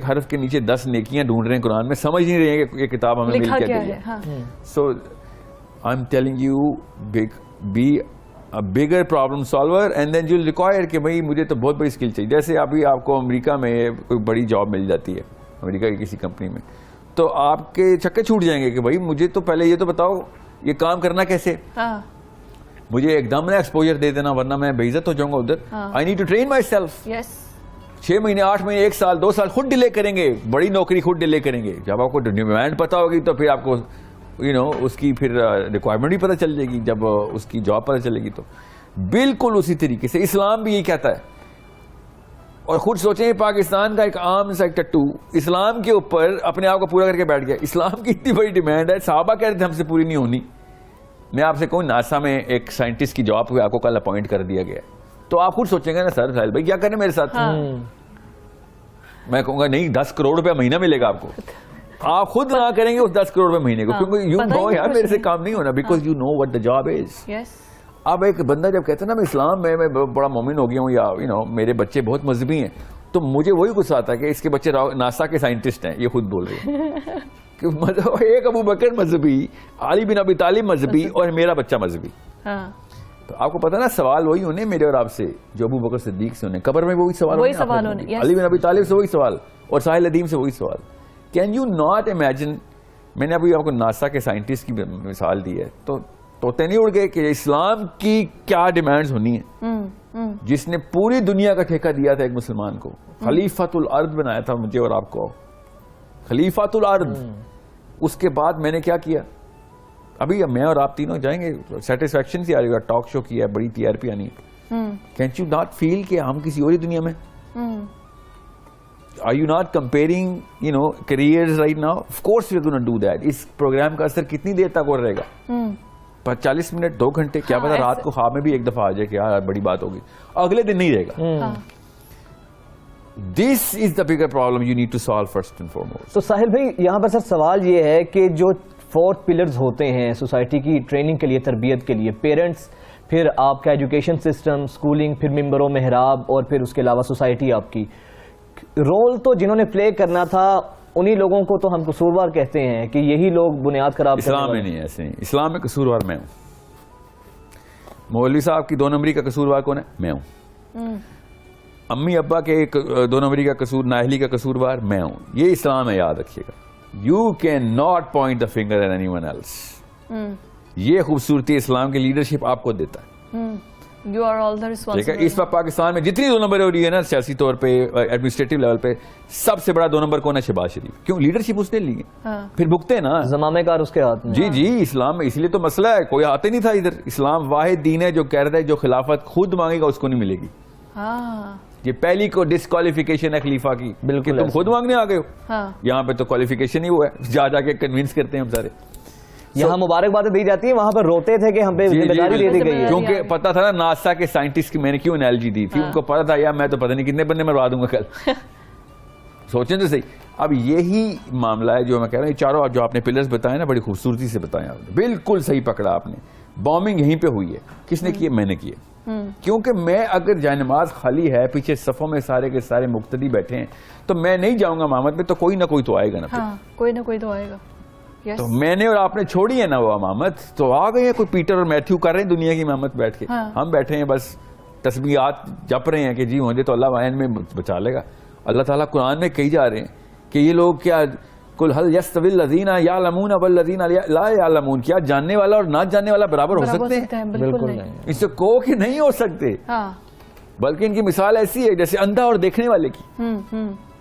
حرف کے نیچے 10 نیکیاں ڈھونڈ رہے ہیں قرآن میں, سمجھ نہیں رہے ہیں کہ یہ کتاب ہمیں مل کیا دی ہے. So I am telling you be a bigger problem solver and then you'll require کہ بھائی مجھے تو بہت بڑی اسکل چاہیے. جیسے ابھی آپ کو امریکہ میں کوئی بڑی جاب مل جاتی ہے امریکہ کی کسی کمپنی میں, تو آپ کے چکے چھوٹ جائیں گے کہ بھائی مجھے تو پہلے یہ تو بتاؤ یہ کام کرنا کیسے, مجھے ایک دم نہ ایکسپوجر دے دینا ورنہ میں بے عزت ہو جاؤں گا ادھر. I need to train myself. 6 مہینے 8 مہینے 1 سال 2 سال خود ڈیلے کریں گے, بڑی نوکری خود ڈیلے کریں گے. جب آپ کو ڈیمانڈ پتا ہوگی تو پھر آپ کو اس کی پھر ریکوائرمنٹ بھی پتہ چل جائے گی, جب اس کی جاب پتہ چلے گی. تو بالکل اسی طریقے سے اسلام بھی یہی کہتا ہے. اور خود سوچیں پاکستان کا ایک عام سا ٹٹو اسلام کے اوپر اپنے آپ کو پورا کر کے بیٹھ گیا. اسلام کی اتنی بڑی ڈیمانڈ ہے, صحابہ کہہ رہے تھے ہم سے پوری نہیں ہونی. میں آپ سے کہوں ناسا میں ایک سائنٹسٹ کی جاب کو آپ کو کل اپوائنٹ کر دیا گیا, تو آپ خود سوچیں گے نا سر ساحل بھائی کیا کریں میرے ساتھ. میں کہوں گا نہیں 10 کروڑ روپے مہینہ ملے گا آپ کو, آپ خود نہ کریں گے اس 10 کروڑ روپے مہینے کو, کیونکہ یو نو یار میرے سے کام نہیں ہونا, because you know what the job is. اب ایک بندہ جب کہتا ہے نا میں اسلام میں بڑا مومن ہو گیا ہوں, یا میرے بچے بہت مذہبی ہیں, تو مجھے وہی غصہ آتا ہے کہ اس کے بچے ناسا کے سائنٹسٹ ہیں. یہ خود بول رہے ہیں کہ ایک ابو بکر مذہبی, علی بن ابی طالب مذہبی, اور میرا بچہ مذہبی. تو آپ کو پتا نا سوال وہی ہونے میرے اور آپ سے جو ابو بکر صدیق سے ہونے, قبر میں وہی سوال ہونے, علی بن ابی طالب سے وہی سوال, اور ساحل ندیم سے وہی سوال. کین یو ناٹ امیجن, میں نے ابھی آپ کو ناسا کے سائنٹسٹ کی مثال دی ہے, تو توتے نہیں اڑ گئے کہ اسلام کی کیا ڈیمانڈز ہونی ہیں, جس نے پوری دنیا کا ٹھیکہ دیا تھا ایک مسلمان کو, خلیفۃ الارض بنایا تھا مجھے اور آپ کو, خلیفۃ الارض. اس کے بعد میں نے کیا کیا, ابھی میں اور آپ تینوں جائیں گے, سیٹسفیکشن سی آ رہی ہے, ٹاک شو کیا ہے, بڑی TRP آنی ہے. کینٹ یو ناٹ فیل کہ ہم کسی اور دنیا میں, are you not comparing careers right now? Of course we are going to do that. اس پروگرام کا اثر کتنی دیر تک اور رہے گا, 40 منٹ 2 گھنٹے, کیا پتا رات کو خواب میں بھی ایک دفعہ آ جائے کہ یار بڑی بات ہوگی, اگلے دن نہیں رہے گا. This is the bigger problem you need to solve first and foremost. تو ساحل بھائی یہاں پر سر سوال یہ ہے کہ جو 4 پلرز ہوتے ہیں سوسائٹی کی ٹریننگ کے لیے, تربیت کے لیے, پیرنٹس, پھر آپ کا ایجوکیشن سسٹم, اسکولنگ, پھر ممبر و محراب, اور پھر اس کے علاوہ سوسائٹی, آپ کی رول تو جنہوں نے پلے کرنا تھا انہی لوگوں کو تو ہم قصوروار کہتے ہیں کہ یہی لوگ بنیاد خراب. اسلام میں نہیں ایسے, اسلام میں قصوروار میں ہوں. مولوی صاحب کی 2 نمبری کا قصوروار کون ہے, میں ہوں. امی ابا کے 2 نمبری کا قصور, نااہلی کا قصوروار میں ہوں. یہ اسلام ہے, یاد رکھیے گا. You can not point the finger at any one else. یہ خوبصورتی اسلام کی لیڈرشپ آپ کو دیتا ہے. You are all the responsible. اس وقت پاکستان میں جتنی 2 نمبر ہو رہی ہے نا سیاسی طور پہ, ایڈمنسٹریٹو لیول پہ, سب سے بڑا 2 نمبر کون ہے, شہباز شریف. کیوں, لیڈرشپ اس نے لی ہے, پھر بھگتے نا, زمامے کار اس کے ہاتھ میں. جی اسلام میں, اس لیے تو مسئلہ ہے, کوئی آتے نہیں تھا ادھر. اسلام واحد دین ہے جو کہہ رہا ہے جو خلافت خود مانگے گا اس کو نہیں ملے گی. یہ پہلی کو ڈسکوالیفیکیشن ہے خلیفہ کی, بالکل تم خود مانگنے آ گئے ہو. یہاں پہ تو کوالیفیکیشن ہی ہوا ہے, جا کے کنوینس کرتے ہیں ہم سارے. یہاں مبارکبادیں دی جاتی ہیں, وہاں پر روتے تھے کہ ہم پہ ذمہ داری دے دی گئی ہے. کیونکہ پتا تھا نا ناسا کے سائنٹسٹ کی میں نے کیوں انالوجی دی تھی, ان کو پتا تھا یار میں تو پتہ نہیں کتنے بندے مروا دوں گا کل. سوچیں تو صحیح. اب یہی معاملہ ہے جو میں کہہ رہا ہوں, یہ چاروں جو آپ نے پلرز بتائے نا, بڑی خوبصورتی سے بتائے آپ نے, بالکل صحیح پکڑا آپ نے. بامبنگ یہیں پہ ہوئی ہے, کس نے کی ہے, میں نے کی ہے. کیونکہ میں اگر جائے خالی ہے پیچھے صفوں میں سارے کے سارے مقتدی بیٹھے ہیں تو میں نہیں جاؤں گا امامت میں, تو کوئی نہ کوئی تو آئے گا نا. کوئی نہ کوئی تو آئے گا. تو میں نے اور آپ نے چھوڑی ہے نا وہ امامت, تو آ گئے ہیں کوئی پیٹر اور میتھیو کر رہے ہیں دنیا کی امامت بیٹھ کے, ہم بیٹھے ہیں بس تسبیحات جپ رہے ہیں کہ جی ہوں گے تو اللہ وائن میں بچا لے گا. اللہ تعالیٰ قرآن میں کہی جا رہے ہیں کہ یہ لوگ کیا قل هل يستوي الذين يعلمون والذين لا يعلمون, کیا جاننے والا اور نہ جاننے والا برابر ہو سکتے ہیں؟ بالکل نہیں. اس سے کہو کہ نہیں ہو سکتے, بلکہ ان کی مثال ایسی ہے جیسے اندھا اور دیکھنے والے کی.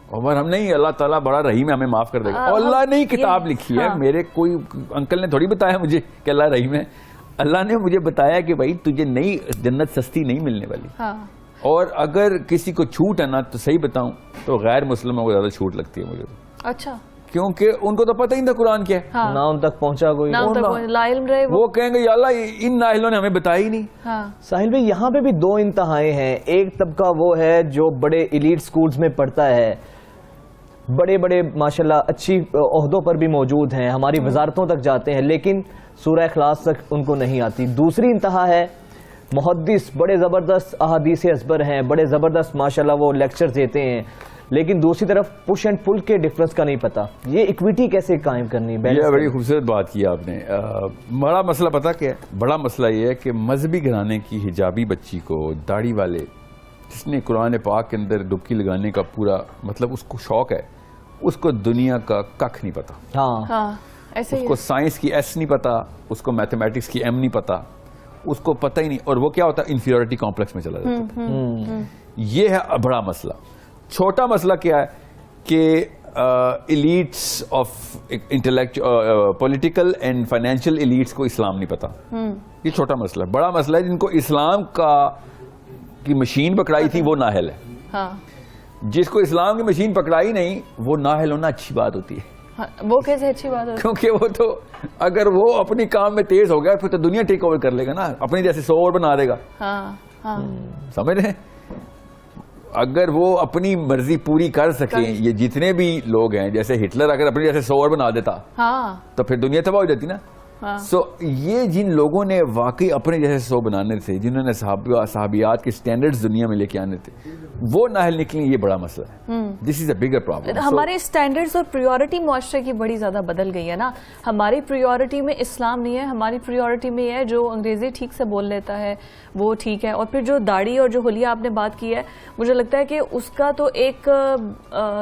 اور ہم نہیں, اللہ تعالیٰ بڑا رحیم ہے, ہمیں معاف کر دے گا. اور اللہ نے کتاب لکھی ہے, میرے کوئی انکل نے تھوڑی بتایا مجھے کہ اللہ رحیم ہے. اللہ نے مجھے بتایا کہ بھائی تجھے نئی جنت سستی نہیں ملنے والی, اور اگر کسی کو چھوٹ ہے نا تو صحیح بتاؤں تو غیر مسلموں کو زیادہ چھوٹ لگتی ہے مجھے. اچھا, کیونکہ ان کو تو پتہ ہی نہیں تھا قرآن کیا ہے, نہ ان تک پہنچا کوئی, لا علم رہے, وہ کہیں گے یا اللہ ان نااہلوں نے ہمیں بتایا ہی نہیں. ساحل بھائی یہاں پہ بھی دو انتہائیں ہیں. ایک طبقہ وہ ہے جو بڑے ایلیٹ سکولز میں پڑھتا ہے, بڑے بڑے ماشاءاللہ اچھی عہدوں پر بھی موجود ہیں, ہماری وزارتوں تک جاتے ہیں, لیکن سورہ اخلاص تک ان کو نہیں آتی. دوسری انتہا ہے محدث, بڑے زبردست احادیث ازبر ہیں, بڑے زبردست ماشاءاللہ وہ لیکچرز دیتے ہیں, لیکن دوسری طرف پش اینڈ پل کے ڈفرنس کا نہیں پتا. یہ اکویٹی کیسے قائم کرنی؟ یہ بڑی خوبصورت بات کی آپ نے. بڑا مسئلہ پتا کیا ہے؟ بڑا مسئلہ یہ ہے کہ مذہبی گھرانے کی حجابی بچی کو, داڑھی والے جس نے قرآن پاک کے اندر ڈبکی لگانے کا پورا مطلب اس کو شوق ہے, اس کو دنیا کا ککھ نہیں پتا. اس کو سائنس کی ایس نہیں پتا, اس کو میتھمیٹکس کی ایم نہیں پتا, اس کو پتہ ہی نہیں, اور وہ کیا ہوتا ہے انفیریورٹی کمپلیکس میں چلا جاتا ہے. یہ ہے بڑا مسئلہ. چھوٹا مسئلہ کیا ہے کہ elites of political and financial elites کو اسلام نہیں پتا. یہ چھوٹا مسئلہ ہے. بڑا مسئلہ ہے جن کو اسلام کی مشین پکڑائی تھی وہ نااہل ہے. جس کو اسلام کی مشین پکڑائی نہیں وہ نااہل ہونا اچھی بات ہوتی ہے. وہ کیسے اچھی بات ہے؟ کیونکہ وہ تو اگر وہ اپنی کام میں تیز ہو گیا پھر تو دنیا ٹیک اوور کر لے گا نا, اپنی جیسے 100 اور بنا دے گا. سمجھ رہے ہیں؟ اگر وہ اپنی مرضی پوری کر سکیں, یہ جتنے بھی لوگ ہیں, جیسے ہٹلر اگر اپنی جیسے 100 اور بنا دیتا تو پھر دنیا تباہ ہو جاتی نا. سو یہ جن لوگوں نے واقعی اپنے جیسے 100 بنانے تھے, جنہوں نے صحابیات کے سٹینڈرڈز دنیا میں لے کے آنے تھے, وہ نااہل نکلیں, یہ بڑا مسئلہ ہے. دس از اے بگر پرابلم. ہمارے سٹینڈرڈز اور پریورٹی معاشرے کی بڑی زیادہ بدل گئی ہے نا. ہماری پریورٹی میں اسلام نہیں ہے, ہماری پریورٹی میں یہ ہے جو انگریزی ٹھیک سے بول لیتا ہے وہ ٹھیک ہے. اور پھر جو داڑھی اور جو حلیہ آپ نے بات کی ہے, مجھے لگتا ہے کہ اس کا تو ایک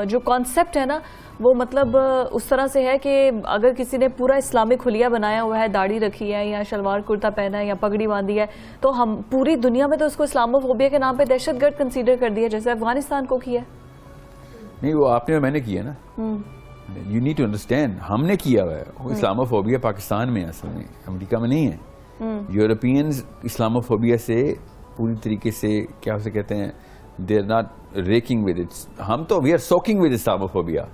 جو کانسیپٹ ہے نا وہ مطلب اس طرح سے ہے کہ اگر کسی نے پورا اسلامک حلیہ بنایا ہوا ہے, داڑھی رکھی ہے یا شلوار کرتا پہنا ہے یا پگڑی باندھی ہے, تو ہم پوری دنیا میں تو اس کو اسلاموفوبیا کے نام پہ دہشت گرد کنسیڈر کر دیا, جیسے افغانستان کو کیا. نہیں وہ آپ نے میں نے کیا نا. یو نیڈ ٹو انڈرسٹینڈ, ہم نے کیا ہوا ہے. اسلاموفوبیا پاکستان میں اصل میں, امریکہ میں نہیں ہے. یورپینز اسلاموفوبیا سے پوری طریقے سے کیا اسے کہتے ہیں, they are not raking with it. ہم تو we are soaking with Islamophobia.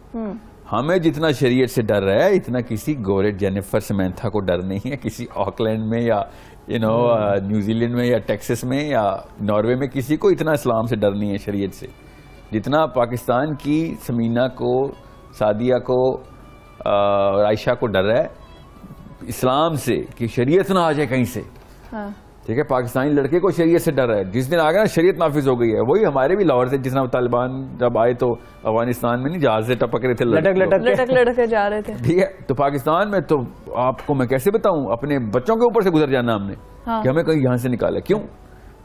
ہمیں جتنا شریعت سے ڈر رہا ہے اتنا کسی گورٹ جینیفر سمینتھا کو ڈر نہیں ہے, کسی آکلینڈ میں یا نیوزی لینڈ میں یا ٹیکسس میں یا ناروے میں کسی کو اتنا اسلام سے ڈر نہیں ہے شریعت سے, جتنا پاکستان کی سمینہ کو, سعدیہ کو, عائشہ کو ڈر ہے اسلام سے کہ شریعت نہ آ جائے کہیں سے. ٹھیک ہے, پاکستانی لڑکے کو شریعت سے ڈر ہے. جس دن آگے نا شریعت نافذ ہو گئی ہے, وہی ہمارے بھی لاہور سے جس طرح طالبان جب آئے تو افغانستان میں نہیں جہاز سے ٹپک رہے تھے, لٹک کے جا رہے تھے. ٹھیک ہے, تو پاکستان میں تو آپ کو میں کیسے بتاؤں, اپنے بچوں کے اوپر سے گزر جانا ہم نے کہ ہمیں کہیں یہاں سے نکالا. کیوں؟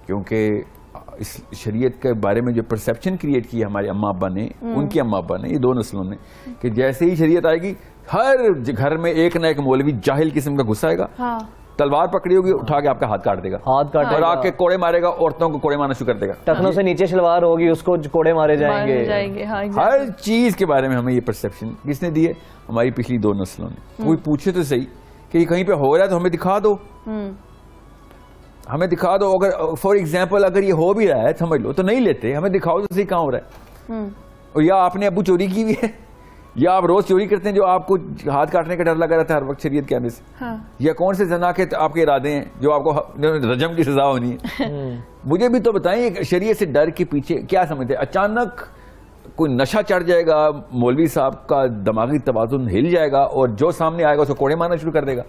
کیونکہ اس شریعت کے بارے میں جو پرسیپشن کریٹ کی ہمارے اماں ابا نے, ان کی اماں ابا نے, یہ دو نسلوں نے, کہ جیسے ہی شریعت آئے گی ہر گھر میں ایک نہ ایک مولوی جاہل قسم کا گھسائے گا, تلوار پکڑی ہوگی اٹھا کے آپ کا ہاتھ کاٹ دے گا, اور آ کے کوڑے مارے گا, عورتوں کو کوڑے مارنا شروع کر دے گا, ٹخنوں سے نیچے شلوار ہوگی اس کو کوڑے مارے جائیں گے. ہر چیز کے بارے میں ہمیں یہ پرسیپشن کس نے دی ہے؟ ہماری پچھلی دو نسلوں نے. کوئی پوچھے تو صحیح کہ یہ کہیں پہ ہو رہا ہے تو ہمیں دکھا دو, ہمیں دکھا دو. اگر فار ایگزامپل اگر یہ ہو بھی رہا ہے سمجھ لو, تو نہیں لیتے, ہمیں دکھاؤ تو صحیح کہاں ہو رہا ہے. اور یا آپ نے ابو چوری کی ہوئی ہے, یا آپ روز چوری کرتے ہیں جو آپ کو ہاتھ کاٹنے کا ڈر لگا رہتا ہے ہر وقت شریعت کے آنے سے, یا کون سے زنا کے آپ کے ارادے ہیں جو آپ کو رجم کی سزا ہونی ہے. مجھے بھی تو بتائیں شریعت سے ڈر کے پیچھے کیا سمجھتے ہیں؟ اچانک کوئی نشہ چڑھ جائے گا, مولوی صاحب کا دماغی توازن ہل جائے گا, اور جو سامنے آئے گا اس کو کوڑے مارنا شروع کر دے گا.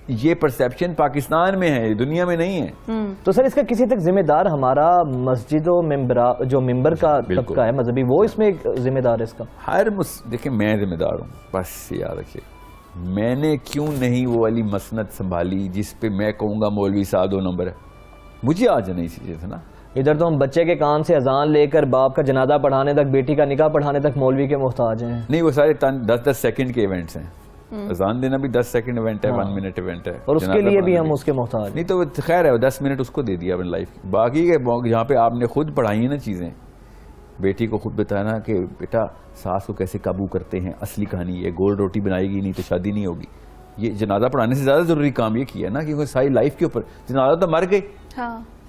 یہ پرسیپشن پاکستان میں ہے, دنیا میں نہیں ہے. تو سر اس کا کسی تک ذمہ دار ہمارا مسجد و جو ممبر کا طبقہ ہے مذہبی, وہ اس میں ایک ذمہ دار ہے اس کا؟ دیکھیں میں ذمہ دار ہوں, بس یاد رکھیے, میں نے کیوں نہیں وہ والی مسند سنبھالی جس پہ میں کہوں گا مولوی صاحب 2 نمبر ہے, مجھے آج نہیں چاہیے تھا نا. ادھر تو ہم بچے کے کان سے اذان لے کر باپ کا جنازہ پڑھانے تک, بیٹی کا نکاح پڑھانے تک مولوی کے محتاج ہیں. نہیں, وہ سارے 10-10 سیکنڈ کے ایونٹس ہیں. اذان دینا بھی 10 سیکنڈ ایونٹ ہے, 1 منٹ ایونٹ ہے, اور اس کے لیے بھی ہم اس کے محتاج. نہیں تو خیر ہے, 10 منٹ اس کو دے دیا اپنی لائف کی. باقی کے جہاں پہ آپ نے خود پڑھائی ہیں نا چیزیں, بیٹی کو خود بتانا کہ بیٹا ساس کو کیسے قابو کرتے ہیں, اصلی کہانی یہ, گول روٹی بنائے گی نہیں تو شادی نہیں ہوگی. یہ جنازہ پڑھانے سے زیادہ ضروری کام یہ کیا ہے نا, کیونکہ ساری لائف کے اوپر جنازہ تو مر گئی,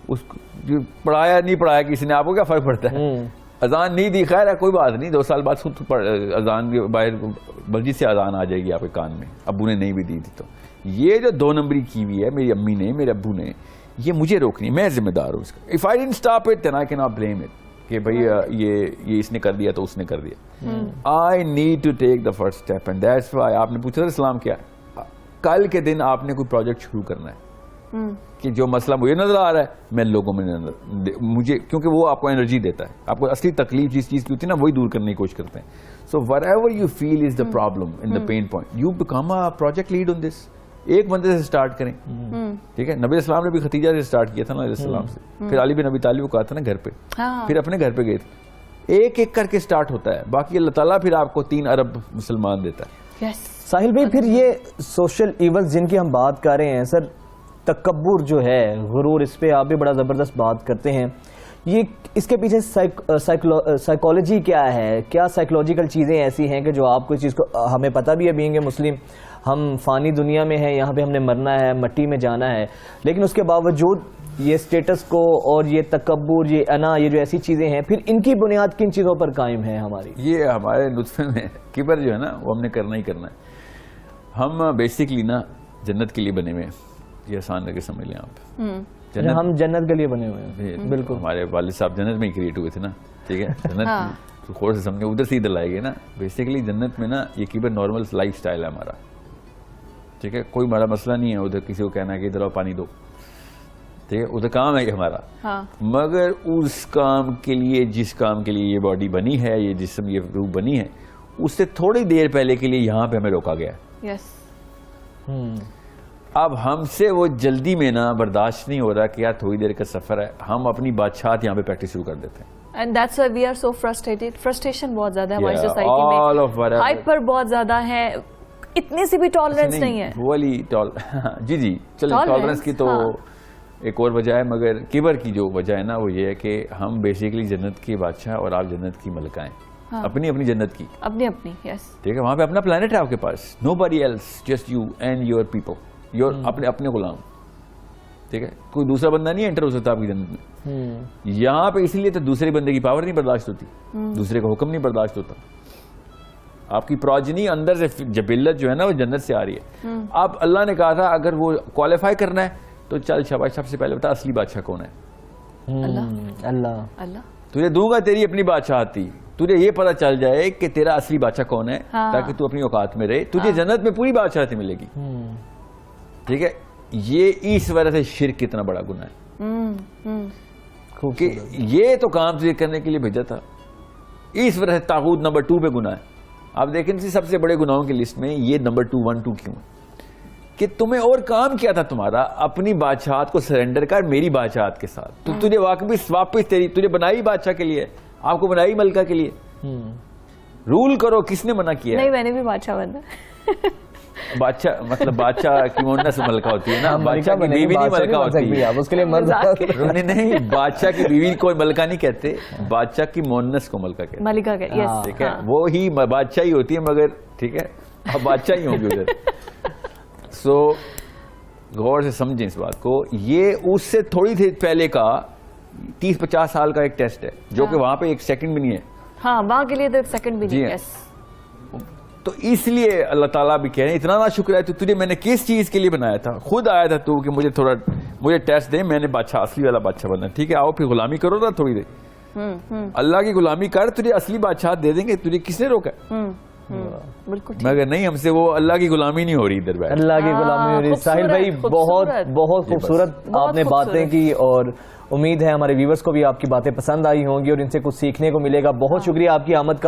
اس کو پڑھایا نہیں پڑھایا کسی نے, آپ کو کیا فرق پڑتا ہے. اذان نہیں دی, خیر ہے کوئی بات نہیں, 2 سال بعد خود اذان باہر مسجد سے اذان آ جائے گی آپ کے کان میں, ابو نے نہیں بھی دی تھی. تو یہ جو 2 نمبری کی ہوئی ہے میری امی نے, میرے ابو نے, یہ مجھے روکنی, میں ذمہ دار ہوں اس کا. If I didn't stop it then I cannot blame it کہ بھئی یہ اس نے کر دیا تو اس نے کر دیا. I need to take the first step and that's why آپ نے پوچھا تھا اسلام کیا ہے. کل کے دن آپ نے کوئی پروجیکٹ شروع کرنا ہے کہ جو مسئلہ مجھے نظر آ رہا ہے میں لوگوں میں مجھے, کیونکہ وہ آپ کو انرجی دیتا ہے, آپ کو اصلی تکلیف جس چیز کی ہوتی ہے نا وہی دور کرنے کی کوشش کرتے ہیں. سو whatever you feel is the problem in the pain point, you become a project lead on this. ایک بندے سے سٹارٹ کریں, ٹھیک ہے. نبی السلام نے بھی ختیجہ سے سٹارٹ کیا تھا نا علیہ السلام سے, پھر علی بن ابی طالب کو کہا تھا نا گھر پہ, پھر اپنے گھر پہ گئے تھے. ایک ایک کر کے سٹارٹ ہوتا ہے, باقی اللہ تعالیٰ پھر آپ کو 3 ارب مسلمان دیتا ہے. ساحل بھائی, پھر یہ سوشل ایونٹس جن کی ہم بات کر رہے ہیں سر, تکبر جو ہے, غرور, اس پہ آپ بھی بڑا زبردست بات کرتے ہیں. یہ اس کے پیچھے سائیکالوجی کیا ہے, کیا سائیکولوجیکل چیزیں ایسی ہیں کہ جو آپ کو اس چیز کو, ہمیں پتہ بھی ہے بینگ اے مسلم ہم فانی دنیا میں ہیں, یہاں پہ ہم نے مرنا ہے, مٹی میں جانا ہے, لیکن اس کے باوجود یہ سٹیٹس کو اور یہ تکبر, یہ انا, یہ جو ایسی چیزیں ہیں, پھر ان کی بنیاد کن چیزوں پر قائم ہے ہماری؟ یہ ہمارے نطفے میں کبر جو ہے نا وہ ہم نے کرنا ہی کرنا ہے. ہم بیسکلی نا جنت کے لیے بنے ہوئے ہیں, یہ آسان کر کے سمجھ لیں آپ. ہم جنت کے لیے بنے ہوئے ہیں, بالکل. ہمارے والد صاحب جنت میں ہی کریٹ ہوئے تھے نا, ٹھیک ہے. جنت خور سے سمجھے ادھر سے ادھر لائے گئے نا. بیسکلی جنت میں نا یہ کبر نارمل لائف سٹائل ہے ہمارا, ٹھیک ہے. کوئی ہمارا مسئلہ نہیں ہے ادھر کسی کو کہنا ہے کہ ادھر آؤ پانی دو, ٹھیک ہے. ادھر کام ہے ہمارا, مگر اس کام کے لیے, جس کام کے لیے یہ باڈی بنی ہے, یہ جسم, یہ روح بنی ہے, اس سے تھوڑی دیر پہلے کے لیے یہاں پہ ہمیں روکا گیا ہے. اب ہم سے وہ جلدی میں نا برداشت نہیں ہو رہا کہ یار تھوڑی دیر کا سفر ہے, ہم اپنی بادشاہت یہاں پہ پریکٹس شروع کر دیتے ہیں. And that's why we are so frustrated. Frustration بہت زیادہ ہے ہماری سوسائٹی میں, ہائپر بہت زیادہ ہے, اتنی سی بھی ٹالرنس نہیں ہے. وہ والی جی چلیں, ٹالرنس کی تو ایک اور وجہ ہے, مگر کبر کی جو وجہ ہے نا وہ یہ ہے کہ ہم بیسیکلی جنت کے بادشاہ اور آپ جنت کی ملکہ ہیں, اپنی اپنی جنت کی, اپنی اپنی. یس, ٹھیک ہے. وہاں پہ اپنا پلانٹ ہے آپ کے پاس, nobody else, just you and your people, your اپنے غلام, ٹھیک ہے. کوئی دوسرا بندہ نہیں انٹر ہو سکتا آپ کی جنت میں. یہاں پہ اس لیے تو دوسرے بندے کی پاور نہیں برداشت ہوتی, دوسرے کا حکم نہیں برداشت ہوتا. آپ کی پروجنی اندر سے جبلت جو ہے نا وہ جنت سے آ رہی ہے. اب اللہ نے کہا تھا اگر وہ کوالیفائی کرنا ہے تو چل شاباش, سب سے پہلے بتا اصلی بادشاہ کون ہے. اللہ. تجھے دوں گا تیری اپنی بادشاہتی, تجھے یہ پتا چل جائے کہ تیرا اصلی بادشاہ کون ہے, تاکہ تو اپنی اوقات میں رہے, تجھے جنت میں پوری بادشاہتی ملے گی, ٹھیک ہے. یہ اس وجہ سے شرک کتنا بڑا گناہ ہے, کیونکہ یہ تو کام تجھے کرنے کے لیے بھیجا تھا, اس وجہ سے طاغوت نمبر 2 پہ گناہ ہے. آپ دیکھیں سب سے بڑے گناہوں کی لسٹ میں یہ نمبر 2 1 2 کیوں ہے کہ تمہیں اور کام کیا تھا تمہارا, اپنی بادشاہت کو سرنڈر کر میری بادشاہت کے ساتھ. تو تجھے واپس تجھے بنائی بادشاہ کے لیے, آپ کو بنائی ملکہ کے لیے, رول کرو. کس نے منع کیا؟ نہیں, میں نے بھی بادشاہ بننا. بادشاہ مطلب بادشاہ کی مونس ملکہ ہوتی ہے نا, بادشاہ کی بیوی نہیں ملکہ ہوتی ہے, اس کے لیے نہیں, بادشاہ کی بیوی کو ملکہ نہیں کہتے, بادشاہ کی مونس کو ملکہ کہتے, ملکہ کہتے ہیں, ٹھیک ہے. وہ ہی بادشاہ ہی ہوتی ہے, مگر ٹھیک ہے اب بادشاہ ہی ہوں گے ادھر. سو غور سے سمجھیں اس بات کو, یہ اس سے تھوڑی دیر پہلے کا 30-50 سال کا ایک ٹیسٹ ہے, جو کہ وہاں پہ 1 سیکنڈ بھی نہیں ہے. ہاں, وہاں کے لیے تو 1 سیکنڈ بھی نہیں ہے. تو اس لیے اللہ تعالیٰ بھی کہہ رہے ہیں اتنا نہ شکر ہے تو تجھے میں نے کس چیز کے لیے بنایا تھا, خود آیا تھا تو کہ مجھے ٹیسٹ دے, میں نے بادشاہ اصلی والا بادشاہ بننا, ٹھیک ہے. آؤ پھر غلامی کرو نا تھوڑی دیر, اللہ کی غلامی کر, تجھے اصلی بادشاہ دے دیں گے, تجھے کس نے روکا ہے. بالکل مگر نہیں ہم سے وہ اللہ کی غلامی نہیں ہو رہی ادھر بیٹھ. اللہ کی غلامی ہو رہی ہے. ساحل بھائی بہت بہت خوبصورت آپ نے باتیں کی, اور امید ہے ہمارے ویورز کو بھی آپ کی باتیں پسند آئی ہوں گی اور ان سے کچھ سیکھنے کو ملے گا. بہت شکریہ آپ کی آمد کا.